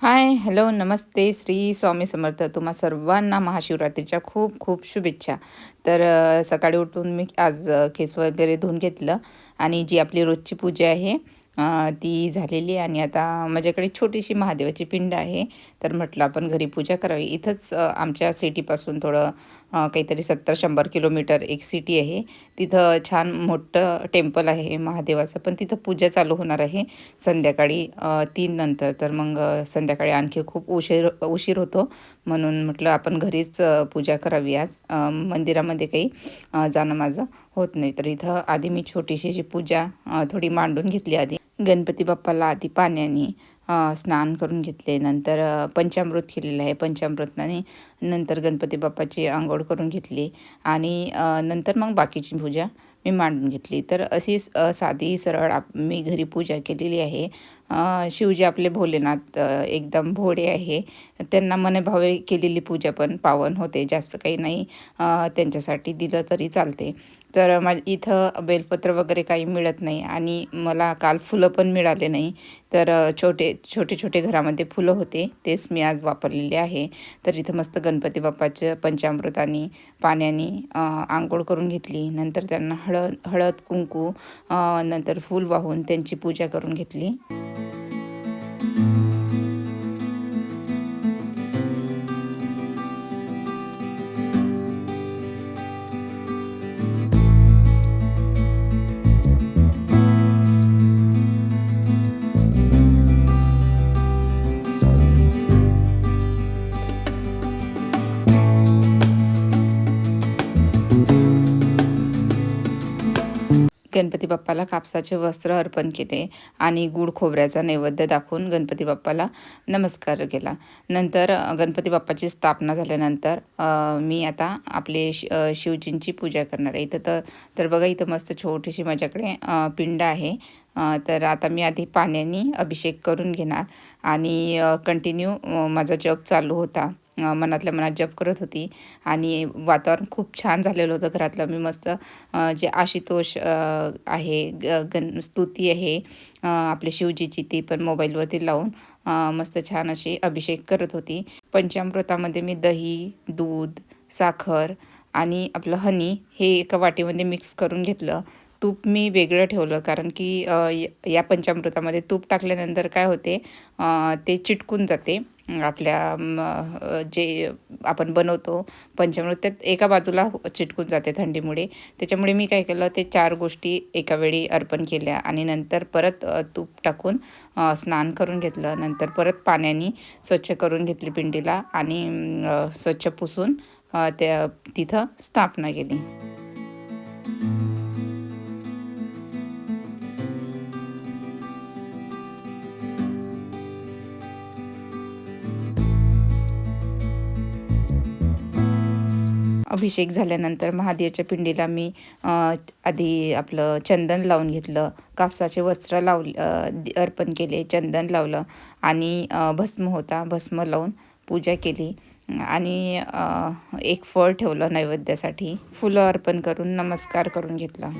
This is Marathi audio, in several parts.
हाय, हॅलो, नमस्ते. श्री स्वामी समर्थ. तुम्हा सर्वांना महाशिवरात्रीच्या खूप खूप शुभेच्छा. तर सकाळी उठून मी आज केस वगैरे धुवून घेतलं आणि जी आपली रोजची पूजा आहे ती झालेली आहे. आणि आता माझ्याकडे छोटीशी महादेवाची पिंड आहे. तर म्हटलं आपण घरी पूजा करावी. इथंच आमच्या सिटीपासून थोडं काहीतरी 70-100 किलोमीटर एक सिटी आहे. तिथं छान मोठं टेम्पल आहे महादेवाचं, पण तिथं पूजा चालू होणार आहे संध्याकाळी 3 नंतर. तर मग संध्याकाळी आणखी खूप उशीर उशीर होतो, म्हणून म्हटलं आपण घरीच पूजा करावी आज. मंदिरामध्ये काही जाणं माझं होत नाही. तर इथं आधी मी छोटीशी अशी पूजा थोडी मांडून घेतली. आधी गणपती बाप्पाला आधी पाण्याने स्नान करून घेतले. नंतर पंचामृत केलेलं आहे. पंचामृताने नंतर गणपती बाप्पाची अंघोळ करून घेतली आणि नंतर मग बाकीची पूजा मी मांडून घेतली. तर अशी साधी सरळ मी घरी पूजा केलेली आहे. शिवजी आपले भोलेनाथ एकदम भोळे आहे. त्यांना मनभावे केलेली पूजा पण पावन होते. जास्त काही नाही त्यांच्यासाठी दिलं तरी चालते. तर इथं बेलपत्र वगैरे काही मिळत नाही आणि मला काल फुलं पण मिळाले नाही. तर छोटे छोटे घरामध्ये फुलं होते, तेच मी आज वापरलेले आहे. तर इथं मस्त गणपती बाप्पाचं पंचामृताने पाण्याने अंघोळ करून घेतली. नंतर त्यांना हळद कुंकू नंतर फूल वाहून त्यांची पूजा करून घेतली. गणपती बाप्पाला कापसाचे वस्त्र अर्पण केले आणि गूळ खोबऱ्याचा नैवेद्य दाखवून गणपती बाप्पाला नमस्कार केला. नंतर गणपती बाप्पाची स्थापना झाल्यानंतर मी आता आपले शिवजींची पूजा करणार आहे. इथं तर बघा, इथं मस्त छोटीशी माझ्याकडे पिंड आहे. तर आता मी आधी पाण्याने अभिषेक करून घेणार आणि कंटिन्यू माझा जप चालू होता. मनातल्या मनात जप करत होती आणि वातावरण खूप छान झालेलं होतं घरातलं. मी मस्त जे आशुतोष आहे स्तुती आहे आपल्या शिवजीची, ती पण मोबाईलवरती लावून मस्त छान अशी अभिषेक करत होती. पंचामृतामध्ये मी दही, दूध, साखर आणि आपलं हनी हे एका वाटीमध्ये मिक्स करून घेतलं. तूप मी वेगळं ठेवलं, कारण की या पंचामृतामध्ये तूप टाकल्यानंतर काय होते, ते चिटकून जाते आपल्या जे आपण बनवतो पंचामृत, त्यात एका बाजूला चिटकून जाते थंडीमुळे. त्याच्यामुळे मी काय केलं, ते 4 गोष्टी एका वेळी अर्पण केल्या आणि नंतर परत तूप टाकून स्नान करून घेतलं. नंतर परत पाण्याने स्वच्छ करून घेतली पिंडीला आणि स्वच्छ पुसून तिथं स्थापना केली. अभिषेक झाल्यानंतर महादेवाच्या पिंडीला मी आधी आपलं चंदन लावून घेतलं, कापसाचे वस्त्र अर्पण केले, चंदन लावलं आणि भस्म होता, भस्म लावून पूजा केली आणि एक फळ ठेवलं नैवेद्यासाठी. फुलं अर्पण करून नमस्कार करून घेतला.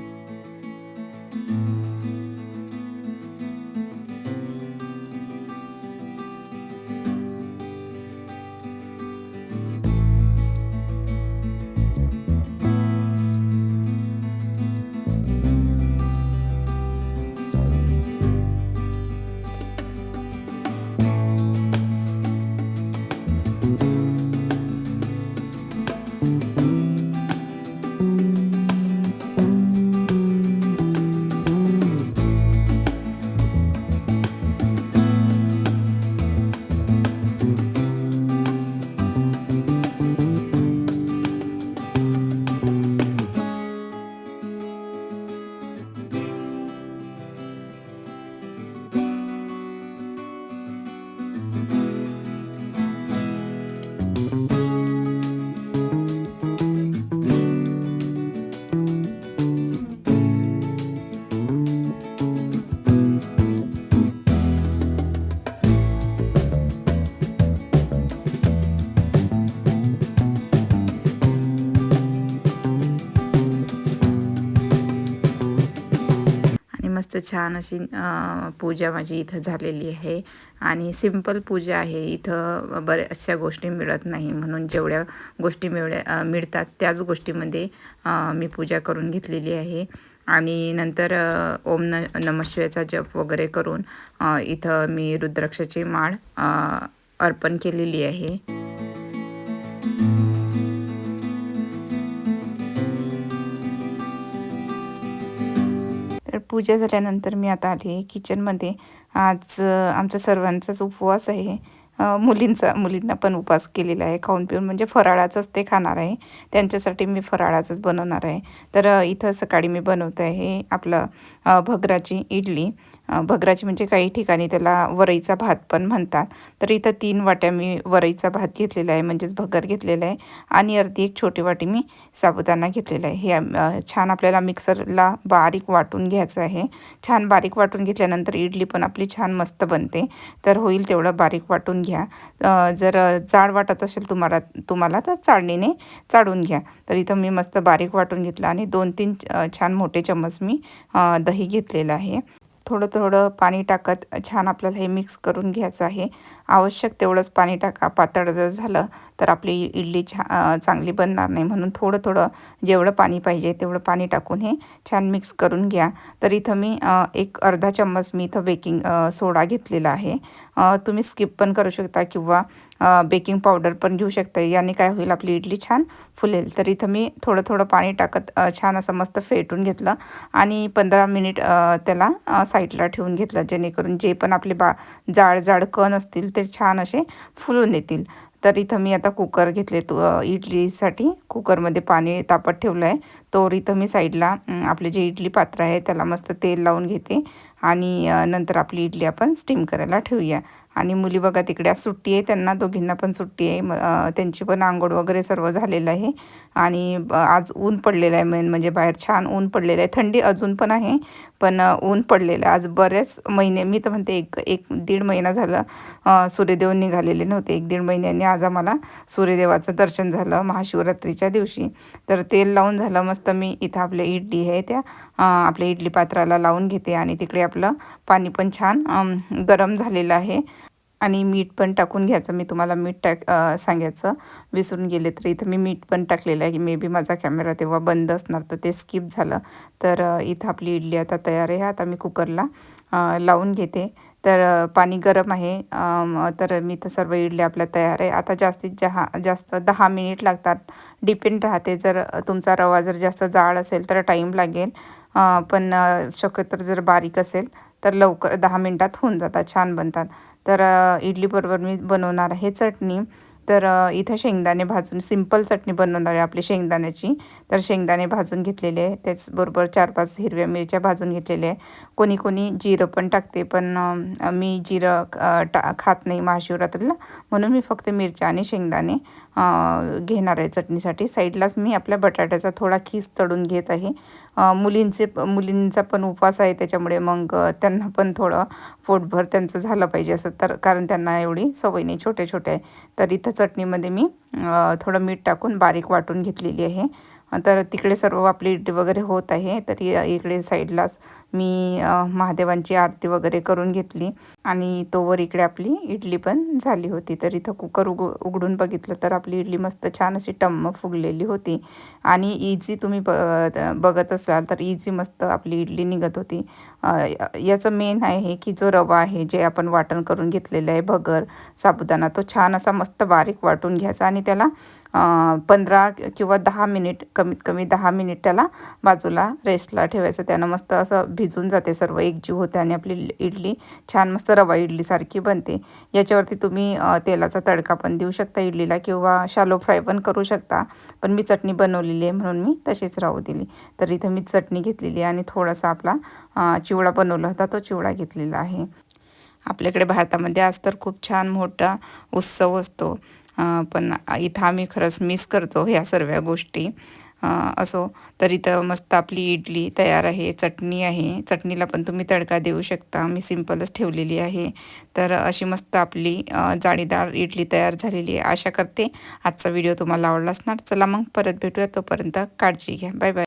मस्त छान अशी पूजा माझी इथं झालेली आहे आणि सिंपल पूजा आहे. इथं बऱ्याचशा गोष्टी मिळत नाही, म्हणून जेवढ्या गोष्टी मिळतात त्याच गोष्टीमध्ये मी पूजा करून घेतलेली आहे. आणि नंतर ओम नमः शिवायचा जप वगैरे करून इथं मी रुद्राक्षाची माळ अर्पण केलेली आहे. तर पूजा झाल्यानंतर मी आता आली आहे किचनमध्ये. आज आमचा सर्वांचाच उपवास आहे. मुलींना पण उपवास केलेला आहे. खाऊन पिऊन म्हणजे फराळाचंच ते खाणार आहे. त्यांच्यासाठी मी फराळाचंच बनवणार आहे. तर इथं सकाळी मी बनवत आहे आपलं भगराची इडली. भगराची म्हणजे काही ठिकाणी त्याला वरईचा भात पण म्हणतात. तर इथं 3 वाट्या मी वरईचा भात घेतलेला आहे, म्हणजेच भगर घेतलेला आहे. आणि अर्धी एक छोटी वाटी मी साबुदाणा घेतलेला आहे. हे छान आपल्याला मिक्सरला बारीक वाटून घ्यायचं आहे. छान बारीक वाटून घेतल्यानंतर इडली पण आपली छान मस्त बनते. तर होईल तेवढं बारीक वाटून घ्या. जर जाड वाटत असेल तुम्हाला तर चाळणीने चाळून घ्या. तर इथं मी मस्त बारीक वाटून घेतलं आणि 2-3 छान मोठे चम्मच मी दही घेतलेलं आहे. थोडं थोडं पाणी टाकत छान आपल्याला हे मिक्स करून घ्यायचं आहे. आवश्यक तेवढंच पाणी टाका. पातळ जर झालं तर आपली इडली चांगली बनणार नाही, म्हणून थोडं थोडं जेवढं पाणी पाहिजे तेवढं पाणी टाकून हे छान मिक्स करून घ्या. तर इथं मी एक अर्धा चम्मच मी इथं बेकिंग सोडा घेतलेला आहे. तुम्ही स्किप पण करू शकता किंवा बेकिंग पावडर पण घेऊ शकता. याने काय होईल, आपली इडली छान फुलेल. तर इथं मी थोडं थोडं पाणी टाकत छान असं मस्त फेटून घेतलं आणि 15 मिनिट त्याला साईडला ठेवून घेतलं, जेणेकरून जे पण आपले जाड जाड कण असतील ते छान असे फुलून येतील. तर इथं मी आता कुकर घेतले. इडलीसाठी कुकरमध्ये पाणी तापत ठेवलं आहे. तर इथं मी साईडला आपले जे इडली पात्र आहे त्याला मस्त तेल लावून घेते आणि नंतर आपली इडली आपण स्टीम करायला ठेवूया. आणि मुली बघा तिकडे आज सुट्टी आहे, त्यांना दोघींना पण सुट्टी आहे. त्यांची पण अंघोळ वगैरे सर्व झालेलं आहे. आणि आज ऊन पडलेलं आहे, मेन म्हणजे बाहेर छान ऊन पडलेलं आहे. थंडी अजून पण आहे, पण ऊन पडलेलं आहे. आज बरेच महिने, मी तर म्हणते एक दीड महिना झालं सूर्यदेव निघालेले नव्हते. 1-1.5 महिन्यांनी आज आम्हाला सूर्यदेवाचं दर्शन झालं महाशिवरात्रीच्या दिवशी. तर तेल लावून झालं मस्त. मी इथं आपल्या इडली आहे त्या आपल्या इडली पात्राला लावून घेते आणि तिकडे आपलं पाणी पण छान गरम झालेलं आहे. आणि मीठ पण टाकून घ्यायचं. मी तुम्हाला मीठ सांगायचं विसरून गेले, तर इथं मी मीठ पण टाकलेलं आहे. की मे बी माझा कॅमेरा तेव्हा बंद असणार तर ते स्किप झालं. तर इथं आपली इडली आता तयार आहे. आता मी कुकरला लावून घेते. तर पाणी गरम आहे. तर मी तर सर्व इडली आपल्या तयार आहे. आता जास्तीत जास्त 10 मिनिट लागतात. डिपेंड राहते, जर तुमचा रवा जर जास्त जाड असेल तर टाईम लागेल, पण शक्यतो जर बारीक असेल तर लवकर 10 मिनिटात होऊन जातात, छान बनतात. तर इडलीबरोबर मी बनवणार आहे चटणी. तर इथं शेंगदाणे भाजून सिंपल चटणी बनवणार आहे आपली शेंगदाण्याची. तर शेंगदाणे भाजून घेतलेले आहे, त्याचबरोबर 4-5 हिरव्या मिरच्या भाजून घेतलेल्या आहे. कोणी कोणी जिरं पण टाकते, पण मी जिरं खात नाही महाशिवरात्रीला, म्हणून मी फक्त मिरच्या आणि शेंगदाणे घेणार आहे चटणीसाठी. साईडलाच मी आपल्या बटाट्याचा थोडा खीस तळून घेत आहे. मुलींचा पण उपवास आहे, त्याच्यामुळे मग त्यांना पण थोडं पोटभर त्यांचं झालं पाहिजे असं, तर कारण त्यांना एवढी सवय नाही, छोटे छोटे आहे. तर इथं चटणीमध्ये मी थोडं मीठ टाकून बारीक वाटून घेतलेली आहे. तर तिकडे सर्व आपली इडली वगैरे होत आहे. तर इकडे साईडलाच मी महादेवांची आरती वगैरे करून घेतली आणि तोवर इकडे आपली इडली पण झाली होती. तर इथं कुकर उघडून बघितलं तर आपली इडली मस्त छान अशी टम्म फुगलेली होती. आणि इझी तुम्ही बघत असाल तर इझी मस्त आपली इडली निघत होती. याचं मेन आहे की जो रवा आहे, जे आपण वाटण करून घेतलेलं आहे भगर साबुदाणा, तो छान असा मस्त बारीक वाटून घ्यायचा आणि त्याला 15 किंवा 10 मिनिट, कमीत कमी 10 मिनिट त्याला बाजूला रेस्टला ठेवायचं. त्यानं मस्त असं भिजून जाते, सर्व एकजीव होते आणि आपली इडली छान मस्त रवा इडलीसारखी बनते. याच्यावरती तुम्ही तेलाचा तडका पण देऊ शकता इडलीला किंवा शालो फ्राय पण करू शकता, पण मी चटणी बनवलेली आहे म्हणून मी तशीच राहू दिली. तर इथं मी चटणी घेतलेली आहे आणि थोडासा आपला चिवडा बनवला होता तो चिवडा घेतलेला आहे. आपल्याकडे भारतामध्ये आज तर खूप छान मोठा उत्सव असतो, पण इथं आम्ही खरंच मिस करतो ह्या सर्व गोष्टी. असो, तर इथं मस्त आपली इडली तयार आहे. चटणी आहे, चटणीला पण तुम्ही तडका देऊ शकता, मी सिंपलच ठेवलेली आहे. तर अशी मस्त आपली जाळीदार इडली तयार झालेली आहे. आशा करते आजचा व्हिडिओ तुम्हाला आवडला असणार. चला मग परत भेटूया, तोपर्यंत काळजी घ्या. Bye bye.